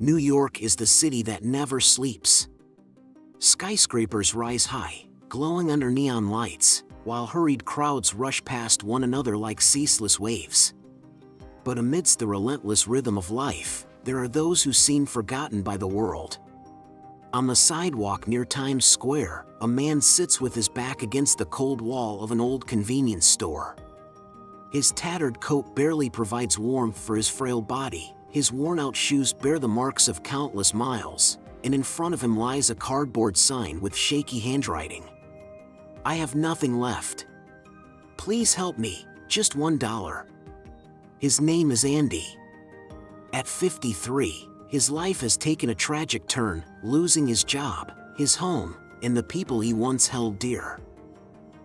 New York is the city that never sleeps. Skyscrapers rise high, glowing under neon lights, while hurried crowds rush past one another like ceaseless waves. But amidst the relentless rhythm of life, there are those who seem forgotten by the world. On the sidewalk near Times Square, a man sits with his back against the cold wall of an old convenience store. His tattered coat barely provides warmth for his frail body, his worn-out shoes bear the marks of countless miles, and in front of him lies a cardboard sign with shaky handwriting. "I have nothing left. Please help me, just $1. His name is Andy. At 53, his life has taken a tragic turn, losing his job, his home, and the people he once held dear.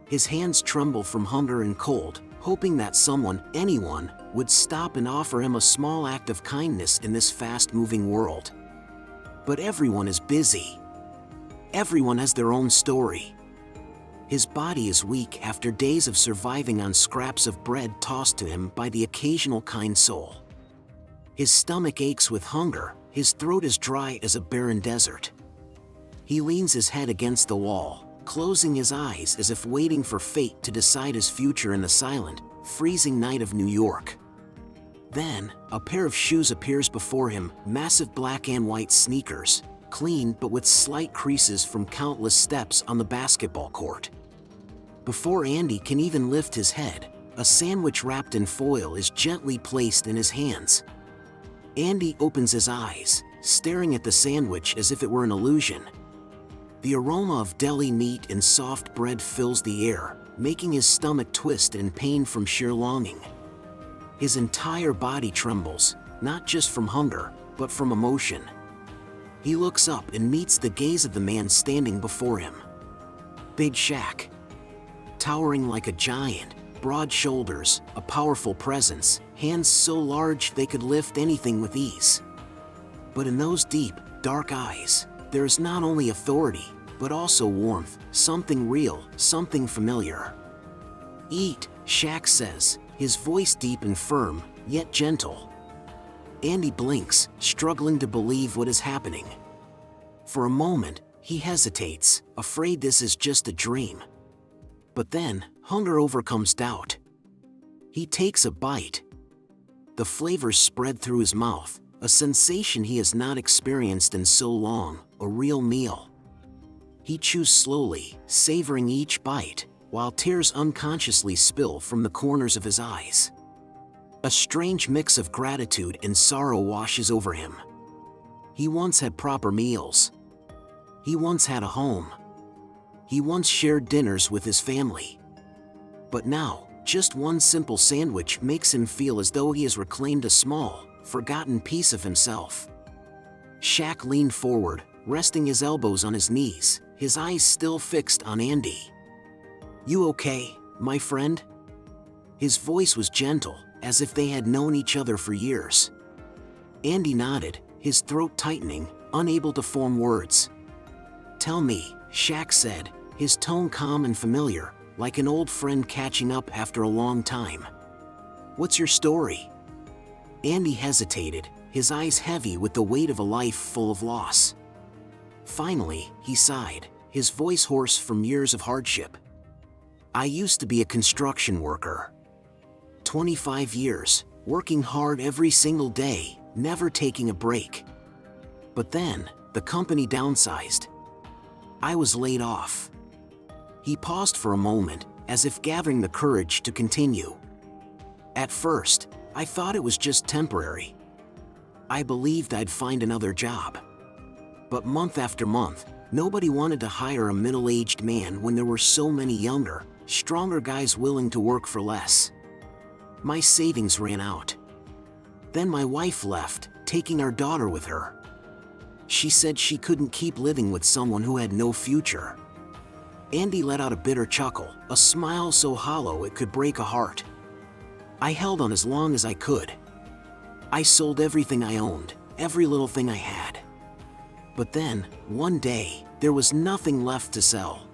His hands tremble from hunger and cold, hoping that someone, anyone, would stop and offer him a small act of kindness in this fast-moving world. But everyone is busy. Everyone has their own story. His body is weak after days of surviving on scraps of bread tossed to him by the occasional kind soul. His stomach aches with hunger, his throat is dry as a barren desert. He leans his head against the wall, closing his eyes as if waiting for fate to decide his future in the silent, freezing night of New York. Then, a pair of shoes appears before him, massive black and white sneakers, clean but with slight creases from countless steps on the basketball court. Before Andy can even lift his head, a sandwich wrapped in foil is gently placed in his hands. Andy opens his eyes, staring at the sandwich as if it were an illusion. The aroma of deli meat and soft bread fills the air, making his stomach twist in pain from sheer longing. His entire body trembles, not just from hunger, but from emotion. He looks up and meets the gaze of the man standing before him. Big Shaq. Towering like a giant, broad shoulders, a powerful presence, hands so large they could lift anything with ease. But in those deep, dark eyes, there is not only authority, but also warmth, something real, something familiar. "Eat," Shaq says, his voice deep and firm, yet gentle. Andy blinks, struggling to believe what is happening. For a moment, he hesitates, afraid this is just a dream. But then, hunger overcomes doubt. He takes a bite. The flavors spread through his mouth, a sensation he has not experienced in so long, a real meal. He chews slowly, savoring each bite, while tears unconsciously spill from the corners of his eyes. A strange mix of gratitude and sorrow washes over him. He once had proper meals. He once had a home. He once shared dinners with his family. But now, just one simple sandwich makes him feel as though he has reclaimed a small, forgotten piece of himself. Shaq leaned forward, resting his elbows on his knees, his eyes still fixed on Andy. "You okay, my friend?" His voice was gentle, as if they had known each other for years. Andy nodded, his throat tightening, unable to form words. "Tell me," Shaq said, his tone calm and familiar, like an old friend catching up after a long time. "What's your story?" Andy hesitated, his eyes heavy with the weight of a life full of loss. Finally, he sighed, his voice hoarse from years of hardship. "I used to be a construction worker. 25 years, working hard every single day, never taking a break. But then, the company downsized. I was laid off." He paused for a moment, as if gathering the courage to continue. "At first, I thought it was just temporary. I believed I'd find another job. But month after month, nobody wanted to hire a middle-aged man when there were so many younger, stronger guys willing to work for less. My savings ran out. Then my wife left, taking our daughter with her. She said she couldn't keep living with someone who had no future." Andy let out a bitter chuckle, a smile so hollow it could break a heart. "I held on as long as I could. I sold everything I owned, every little thing I had. But then, one day, there was nothing left to sell.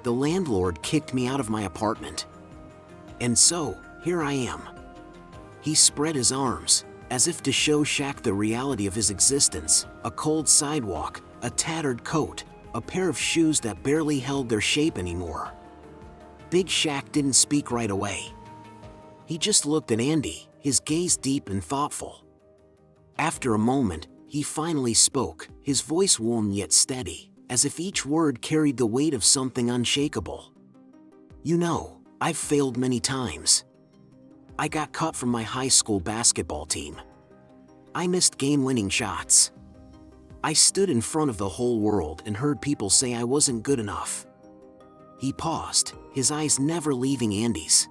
The landlord kicked me out of my apartment. And so, here I am." He spread his arms, As if to show Shaq the reality of his existence, a cold sidewalk, a tattered coat, a pair of shoes that barely held their shape anymore. Big Shaq didn't speak right away. He just looked at Andy, his gaze deep and thoughtful. After a moment, he finally spoke, his voice warm yet steady, as if each word carried the weight of something unshakable. "You know, I've failed many times. I got cut from my high school basketball team. I missed game-winning shots. I stood in front of the whole world and heard people say I wasn't good enough." He paused, his eyes never leaving Andy's.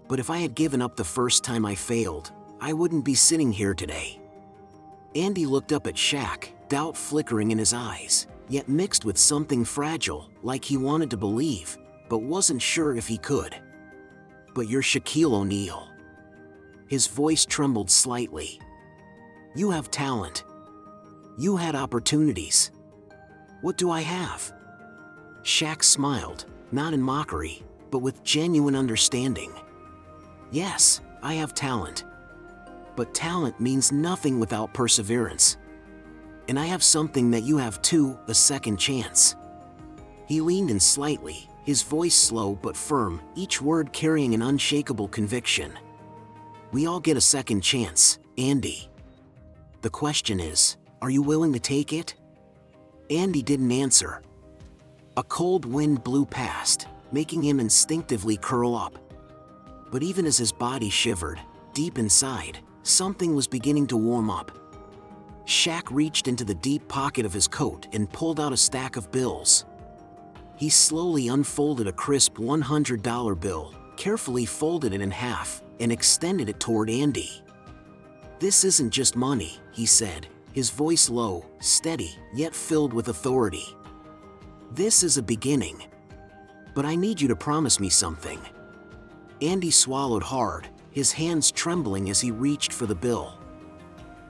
"But if I had given up the first time I failed, I wouldn't be sitting here today." Andy looked up at Shaq, doubt flickering in his eyes, yet mixed with something fragile, like he wanted to believe, but wasn't sure if he could. "But you're Shaquille O'Neal." His voice trembled slightly. "You have talent. You had opportunities. What do I have?" Shaq smiled, not in mockery, but with genuine understanding. "Yes, I have talent. But talent means nothing without perseverance. And I have something that you have too, a second chance." He leaned in slightly, his voice slow but firm, each word carrying an unshakable conviction. "We all get a second chance, Andy. The question is, are you willing to take it?" Andy didn't answer. A cold wind blew past, making him instinctively curl up. But even as his body shivered, deep inside, something was beginning to warm up. Shaq reached into the deep pocket of his coat and pulled out a stack of bills. He slowly unfolded a crisp $100 bill, carefully folded it in half, and extended it toward Andy. "This isn't just money," he said, his voice low, steady, yet filled with authority. "This is a beginning. But I need you to promise me something." Andy swallowed hard, his hands trembling as he reached for the bill.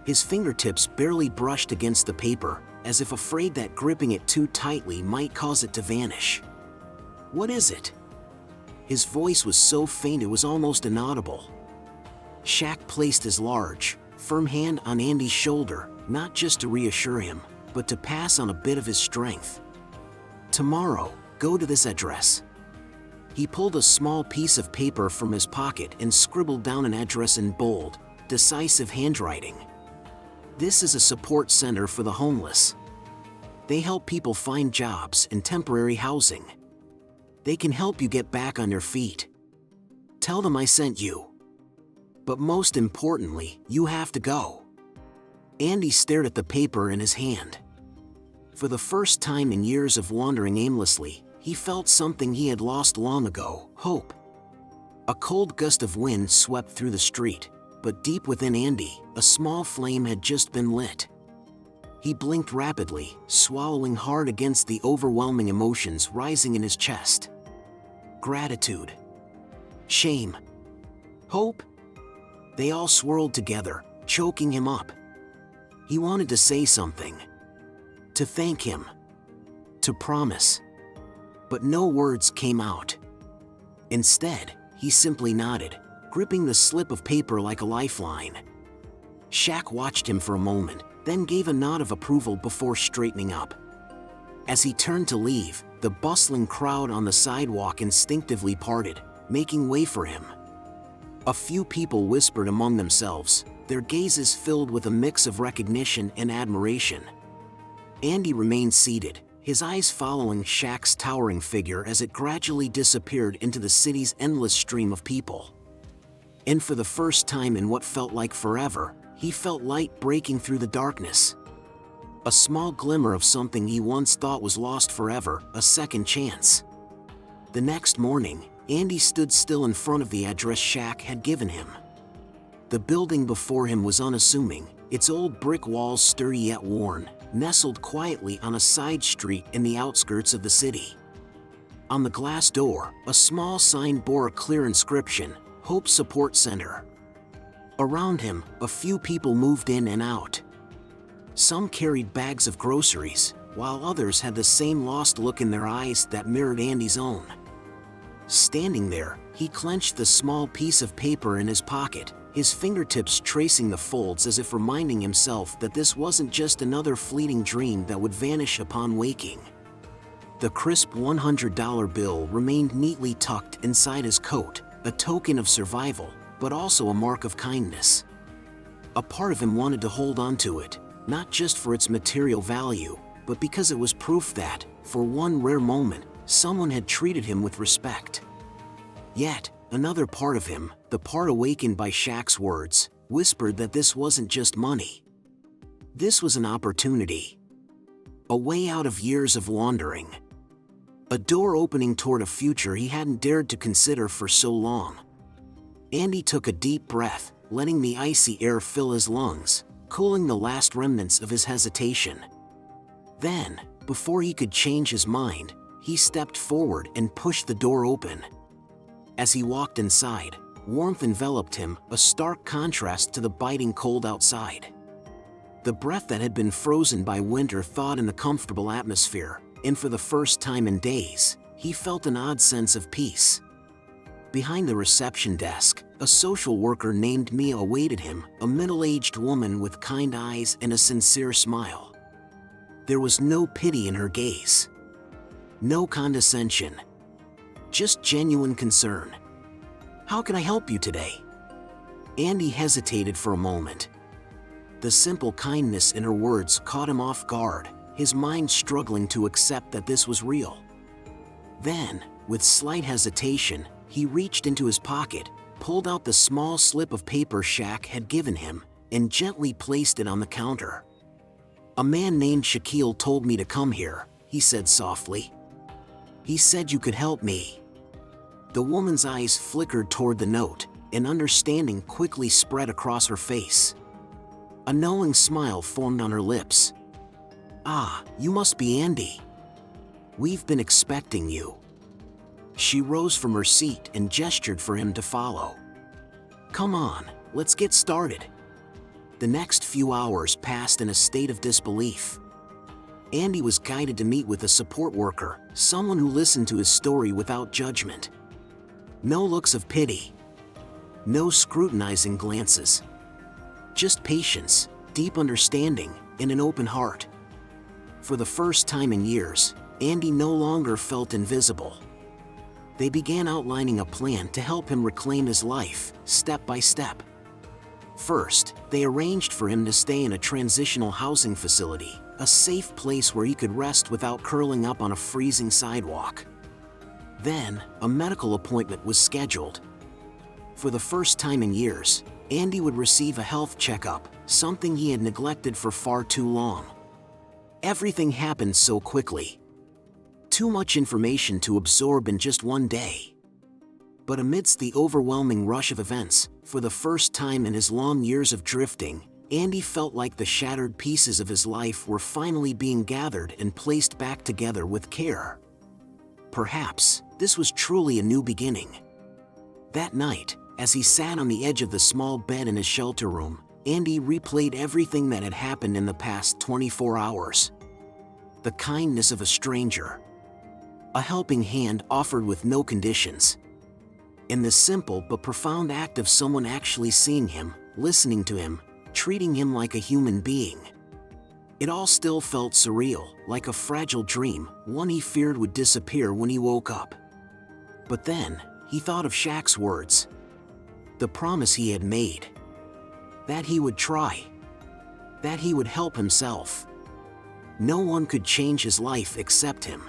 His fingertips barely brushed against the paper, as if afraid that gripping it too tightly might cause it to vanish. "What is it?" His voice was so faint it was almost inaudible. Shaq placed his large, firm hand on Andy's shoulder, not just to reassure him, but to pass on a bit of his strength. "Tomorrow, go to this address." He pulled a small piece of paper from his pocket and scribbled down an address in bold, decisive handwriting. "This is a support center for the homeless. They help people find jobs and temporary housing. They can help you get back on your feet. Tell them I sent you. But most importantly, you have to go." Andy stared at the paper in his hand. For the first time in years of wandering aimlessly, he felt something he had lost long ago: hope. A cold gust of wind swept through the street, but deep within Andy, a small flame had just been lit. He blinked rapidly, swallowing hard against the overwhelming emotions rising in his chest. Gratitude. Shame. Hope. They all swirled together, choking him up. He wanted to say something. To thank him. To promise. But no words came out. Instead, he simply nodded, gripping the slip of paper like a lifeline. Shaq watched him for a moment, then gave a nod of approval before straightening up. As he turned to leave, the bustling crowd on the sidewalk instinctively parted, making way for him. A few people whispered among themselves, their gazes filled with a mix of recognition and admiration. Andy remained seated, his eyes following Shaq's towering figure as it gradually disappeared into the city's endless stream of people. And for the first time in what felt like forever, he felt light breaking through the darkness. A small glimmer of something he once thought was lost forever, a second chance. The next morning, Andy stood still in front of the address Shaq had given him. The building before him was unassuming, its old brick walls sturdy yet worn, nestled quietly on a side street in the outskirts of the city. On the glass door, a small sign bore a clear inscription, Hope Support Center. Around him, a few people moved in and out. Some carried bags of groceries, while others had the same lost look in their eyes that mirrored Andy's own. Standing there, he clenched the small piece of paper in his pocket, his fingertips tracing the folds as if reminding himself that this wasn't just another fleeting dream that would vanish upon waking. The crisp $100 bill remained neatly tucked inside his coat, a token of survival, but also a mark of kindness. A part of him wanted to hold on to it, not just for its material value, but because it was proof that, for one rare moment, someone had treated him with respect. Yet, another part of him, the part awakened by Shaq's words, whispered that this wasn't just money. This was an opportunity. A way out of years of wandering. A door opening toward a future he hadn't dared to consider for so long. Andy took a deep breath, letting the icy air fill his lungs, cooling the last remnants of his hesitation. Then, before he could change his mind, he stepped forward and pushed the door open. As he walked inside, warmth enveloped him, a stark contrast to the biting cold outside. The breath that had been frozen by winter thawed in the comfortable atmosphere, and for the first time in days, he felt an odd sense of peace. Behind the reception desk, a social worker named Mia awaited him, a middle-aged woman with kind eyes and a sincere smile. There was no pity in her gaze. No condescension. Just genuine concern. "How can I help you today?" Andy hesitated for a moment. The simple kindness in her words caught him off guard, his mind struggling to accept that this was real. Then, with slight hesitation, he reached into his pocket, pulled out the small slip of paper Shaq had given him, and gently placed it on the counter. "A man named Shaquille told me to come here," he said softly. "He said you could help me." The woman's eyes flickered toward the note, and understanding quickly spread across her face. A knowing smile formed on her lips. "Ah, you must be Andy. We've been expecting you." She rose from her seat and gestured for him to follow. "Come on, let's get started." The next few hours passed in a state of disbelief. Andy was guided to meet with a support worker, someone who listened to his story without judgment. No looks of pity. No scrutinizing glances. Just patience, deep understanding, and an open heart. For the first time in years, Andy no longer felt invisible. They began outlining a plan to help him reclaim his life, step by step. First, they arranged for him to stay in a transitional housing facility, a safe place where he could rest without curling up on a freezing sidewalk. Then, a medical appointment was scheduled. For the first time in years, Andy would receive a health checkup, something he had neglected for far too long. Everything happened so quickly. Too much information to absorb in just one day. But amidst the overwhelming rush of events, for the first time in his long years of drifting, Andy felt like the shattered pieces of his life were finally being gathered and placed back together with care. Perhaps, this was truly a new beginning. That night, as he sat on the edge of the small bed in his shelter room, Andy replayed everything that had happened in the past 24 hours. The kindness of a stranger. A helping hand offered with no conditions. And the simple but profound act of someone actually seeing him, listening to him, treating him like a human being. It all still felt surreal, like a fragile dream, one he feared would disappear when he woke up. But then, he thought of Shaq's words. The promise he had made. That he would try. That he would help himself. No one could change his life except him.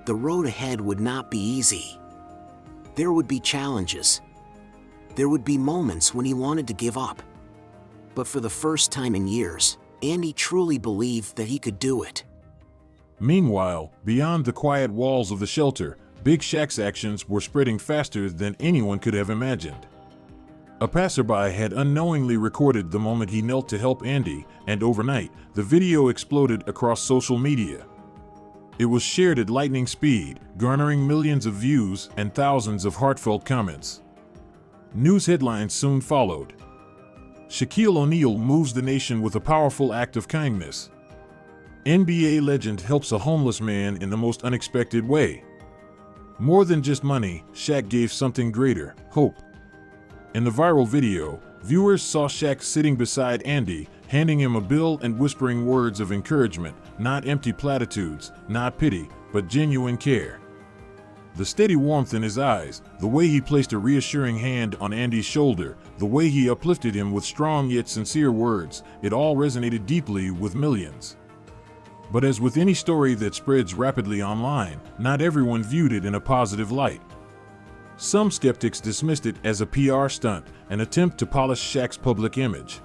The road ahead would not be easy. There would be challenges. There would be moments when he wanted to give up. But for the first time in years, Andy truly believed that he could do it. Meanwhile, beyond the quiet walls of the shelter, Big Shaq's actions were spreading faster than anyone could have imagined. A passerby had unknowingly recorded the moment he knelt to help Andy, and overnight, the video exploded across social media. It was shared at lightning speed, garnering millions of views and thousands of heartfelt comments. News headlines soon followed. Shaquille O'Neal moves the nation with a powerful act of kindness. NBA legend helps a homeless man in the most unexpected way. More than just money, Shaq gave something greater, hope. In the viral video, Viewers saw Shaq sitting beside Andy, handing him a bill and whispering words of encouragement, not empty platitudes, not pity, but genuine care. The steady warmth in his eyes, the way he placed a reassuring hand on Andy's shoulder, the way he uplifted him with strong yet sincere words, it all resonated deeply with millions. But as with any story that spreads rapidly online, not everyone viewed it in a positive light. Some skeptics dismissed it as a PR stunt, an attempt to polish Shaq's public image.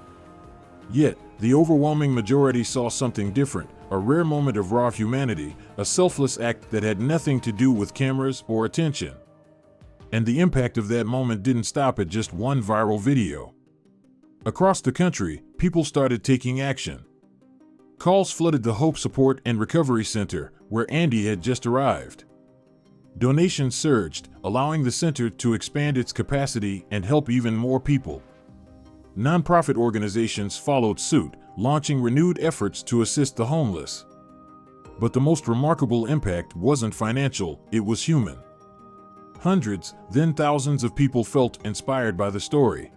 Yet, the overwhelming majority saw something different, a rare moment of raw humanity, a selfless act that had nothing to do with cameras or attention. And the impact of that moment didn't stop at just one viral video. Across the country, people started taking action. Calls flooded the Hope Support and Recovery Center, where Andy had just arrived. Donations surged, allowing the center to expand its capacity and help even more people. Nonprofit organizations followed suit, launching renewed efforts to assist the homeless. But the most remarkable impact wasn't financial, it was human. Hundreds, then thousands of people felt inspired by the story.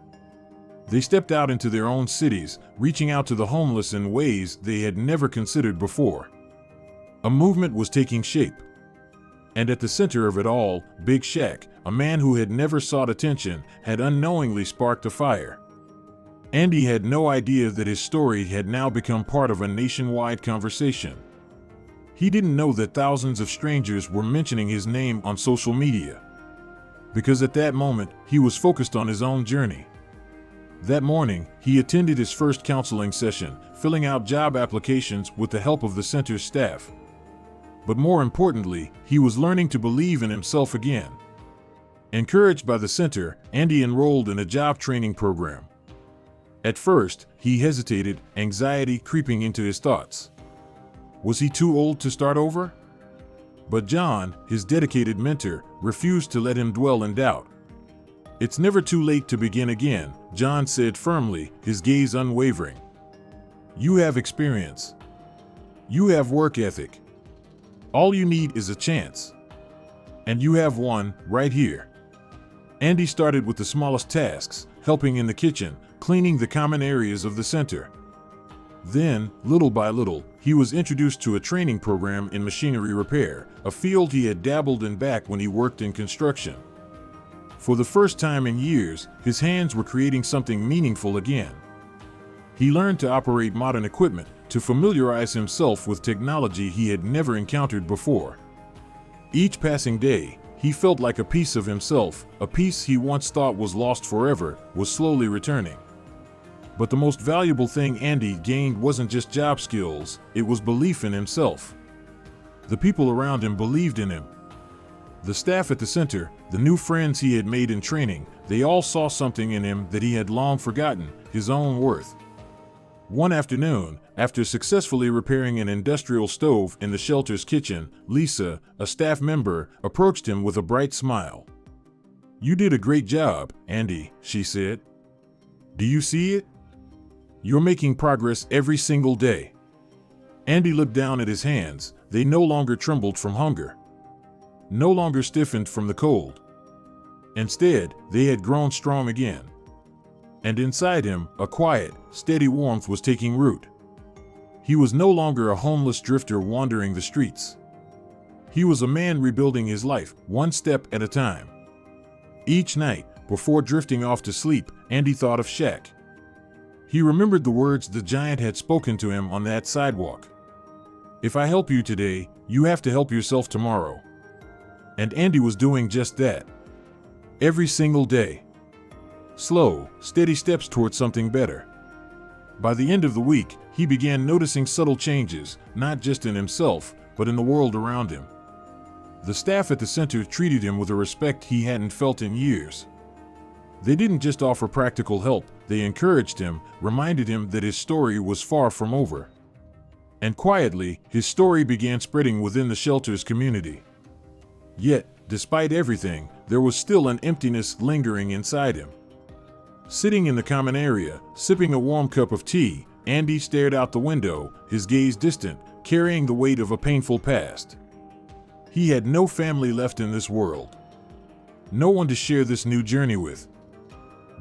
They stepped out into their own cities, reaching out to the homeless in ways they had never considered before. A movement was taking shape. And at the center of it all, Big Shaq, a man who had never sought attention, had unknowingly sparked a fire. Andy had no idea that his story had now become part of a nationwide conversation. He didn't know that thousands of strangers were mentioning his name on social media. Because at that moment, he was focused on his own journey. That morning, he attended his first counseling session, filling out job applications with the help of the center's staff. But more importantly, he was learning to believe in himself again. Encouraged by the center, Andy enrolled in a job training program. At first, he hesitated, anxiety creeping into his thoughts. Was he too old to start over? But John, his dedicated mentor, refused to let him dwell in doubt. "It's never too late to begin again," John said firmly, his gaze unwavering. "You have experience. You have work ethic. All you need is a chance. And you have one, right here." Andy started with the smallest tasks, helping in the kitchen, cleaning the common areas of the center. Then, little by little, he was introduced to a training program in machinery repair, a field he had dabbled in back when he worked in construction. For the first time in years, his hands were creating something meaningful again. He learned to operate modern equipment, to familiarize himself with technology he had never encountered before. Each passing day, he felt like a piece of himself, a piece he once thought was lost forever, was slowly returning. But the most valuable thing Andy gained wasn't just job skills, it was belief in himself. The people around him believed in him. The staff at the center, the new friends he had made in training, they all saw something in him that he had long forgotten, his own worth. One afternoon, after successfully repairing an industrial stove in the shelter's kitchen, Lisa, a staff member, approached him with a bright smile. "You did a great job, Andy," she said. "Do you see it? You're making progress every single day." Andy looked down at his hands. They no longer trembled from hunger. No longer stiffened from the cold. Instead, they had grown strong again. And inside him, a quiet, steady warmth was taking root. He was no longer a homeless drifter wandering the streets. He was a man rebuilding his life, one step at a time. Each night, before drifting off to sleep, Andy thought of Shaq. He remembered the words the giant had spoken to him on that sidewalk. "If I help you today, you have to help yourself tomorrow." And Andy was doing just that. Every single day. Slow, steady steps towards something better. By the end of the week, he began noticing subtle changes, not just in himself, but in the world around him. The staff at the center treated him with a respect he hadn't felt in years. They didn't just offer practical help, they encouraged him, reminded him that his story was far from over. And quietly, his story began spreading within the shelter's community. Yet, despite everything, there was still an emptiness lingering inside him. Sitting in the common area, sipping a warm cup of tea, Andy stared out the window, his gaze distant, carrying the weight of a painful past. He had no family left in this world. No one to share this new journey with.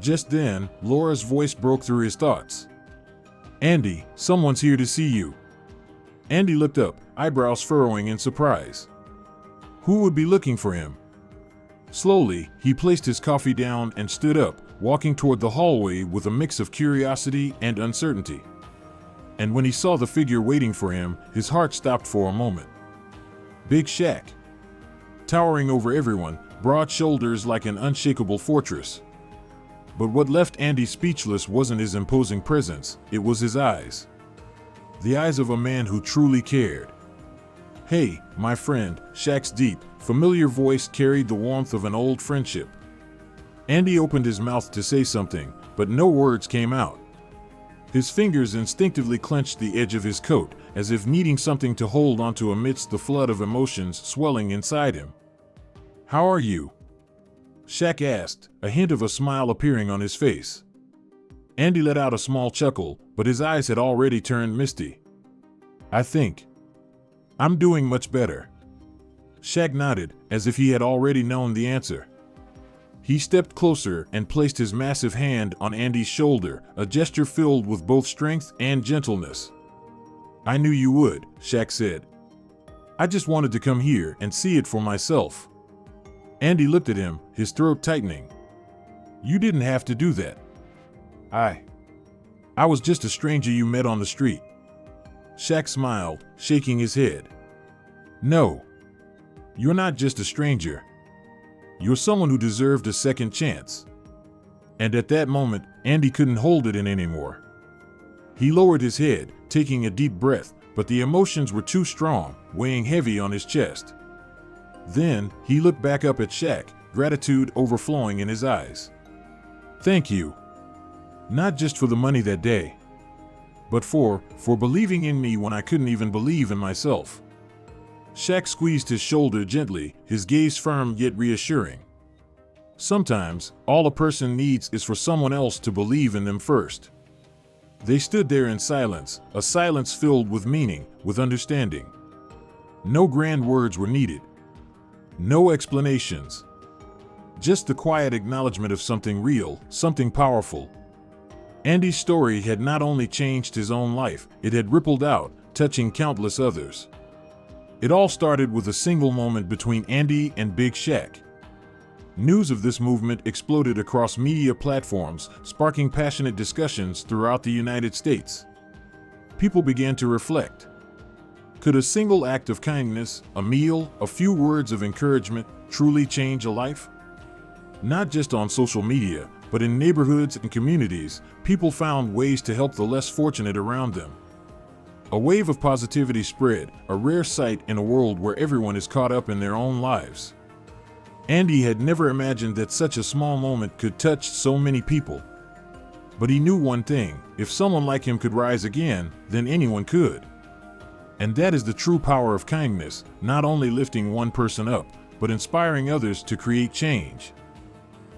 Just then, Laura's voice broke through his thoughts. "Andy, someone's here to see you." Andy looked up, eyebrows furrowing in surprise. Who would be looking for him? Slowly, he placed his coffee down and stood up, walking toward the hallway with a mix of curiosity and uncertainty. And when he saw the figure waiting for him, his heart stopped for a moment. Big Shaq. Towering over everyone, broad shoulders like an unshakable fortress. But what left Andy speechless wasn't his imposing presence, it was his eyes. The eyes of a man who truly cared. "Hey, my friend," Shaq's deep, familiar voice carried the warmth of an old friendship. Andy opened his mouth to say something, but no words came out. His fingers instinctively clenched the edge of his coat, as if needing something to hold onto amidst the flood of emotions swelling inside him. "How are you?" Shaq asked, a hint of a smile appearing on his face. Andy let out a small chuckle, but his eyes had already turned misty. I'm doing much better." Shaq nodded, as if he had already known the answer. He stepped closer and placed his massive hand on Andy's shoulder, a gesture filled with both strength and gentleness. "I knew you would," Shaq said. "I just wanted to come here and see it for myself." Andy looked at him, his throat tightening. "You didn't have to do that. I was just a stranger you met on the street." Shaq smiled, shaking his head. "No. You're not just a stranger. You're someone who deserved a second chance." And at that moment, Andy couldn't hold it in anymore. He lowered his head, taking a deep breath, but the emotions were too strong, weighing heavy on his chest. Then, he looked back up at Shaq, gratitude overflowing in his eyes. "Thank you. Not just for the money that day, but for believing in me when I couldn't even believe in myself." Shaq squeezed his shoulder gently, his gaze firm yet reassuring. Sometimes, all a person needs is for someone else to believe in them first. They stood there in silence, a silence filled with meaning, with understanding. No grand words were needed. No explanations. Just the quiet acknowledgement of something real, something powerful. Andy's story had not only changed his own life, it had rippled out, touching countless others. It all started with a single moment between Andy and Big Shaq. News of this movement exploded across media platforms, sparking passionate discussions throughout the United States. People began to reflect. Could a single act of kindness, a meal, a few words of encouragement, truly change a life? Not just on social media, but in neighborhoods and communities, people found ways to help the less fortunate around them. A wave of positivity spread, a rare sight in a world where everyone is caught up in their own lives. Andy had never imagined that such a small moment could touch so many people. But he knew one thing: if someone like him could rise again, then anyone could. And that is the true power of kindness, not only lifting one person up, but inspiring others to create change.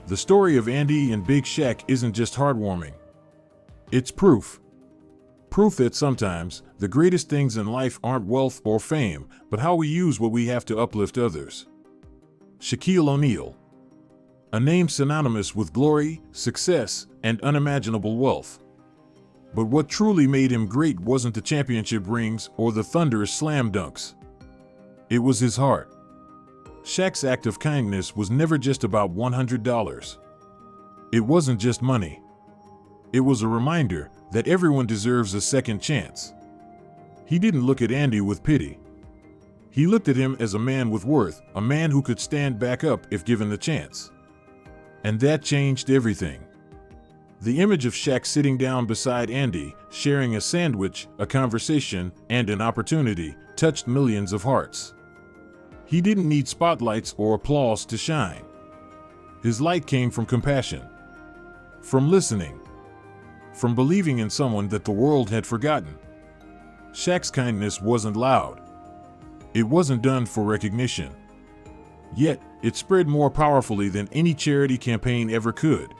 The story of Andy and Big Shaq isn't just heartwarming. It's proof. Proof that sometimes, the greatest things in life aren't wealth or fame, but how we use what we have to uplift others. Shaquille O'Neal. A name synonymous with glory, success, and unimaginable wealth. But what truly made him great wasn't the championship rings or the thunderous slam dunks. It was his heart. Shaq's act of kindness was never just about $100. It wasn't just money. It was a reminder that everyone deserves a second chance. He didn't look at Andy with pity. He looked at him as a man with worth, a man who could stand back up if given the chance. And that changed everything. The image of Shaq sitting down beside Andy, sharing a sandwich, a conversation, and an opportunity, touched millions of hearts. He didn't need spotlights or applause to shine. His light came from compassion, from listening, from believing in someone that the world had forgotten. Shaq's kindness wasn't loud. It wasn't done for recognition. Yet, it spread more powerfully than any charity campaign ever could.